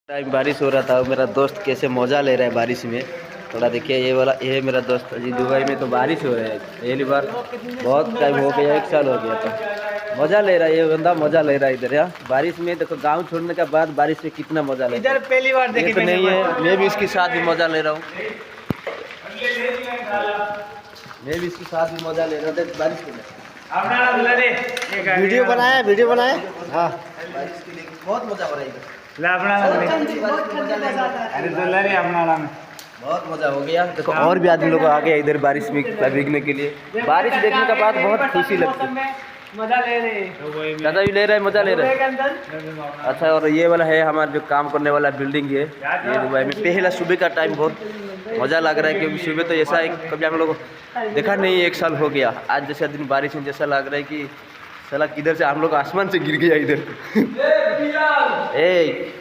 Time बारिश हो रहा था। मेरा दोस्त कैसे मज़ा ले रहा है बारिश में। थोड़ा देखिए ये वाला, ये मेरा दोस्त जी। दुबई में तो बारिश हो रहा है पहली बार, बहुत टाइम हो गया, 1 साल हो गया। तो मज़ा ले रहा है ये बंदा, मज़ा ले रहा है इधर। यार बारिश में देखो, गांव छोड़ने के बाद बारिश में कितना मज़ा ले रहा है। इधर पहली बार देखी तो नहीं है, मैं भी इसके साथ भी मज़ा ले रहा हूँ। मैं भी इसके साथ भी मज़ा ले रहा हूँ बारिश के लिए। वीडियो बनाया हाँ बारिश के लिए बहुत मज़ा हो रहा है इधर। बहुत मज़ा हो गया। देखो और भी आदमी लोग आ गया इधर बारिश में भीगने के लिए। बारिश देखने के बाद बहुत खुशी लगती है। मजा ले रहे दादा भी ले रहे हैं, मज़ा ले रहे हैं। अच्छा, और ये वाला है हमारा जो काम करने वाला बिल्डिंग है ये दुबई में। पहला सुबह का टाइम बहुत मज़ा लग रहा है, क्योंकि सुबह तो ऐसा कभी हम लोग देखा नहीं। 1 साल हो गया आज जैसा दिन बारिश में, जैसा लग रहा है कि साला किधर से हम लोग आसमान से गिर गया इधर। ए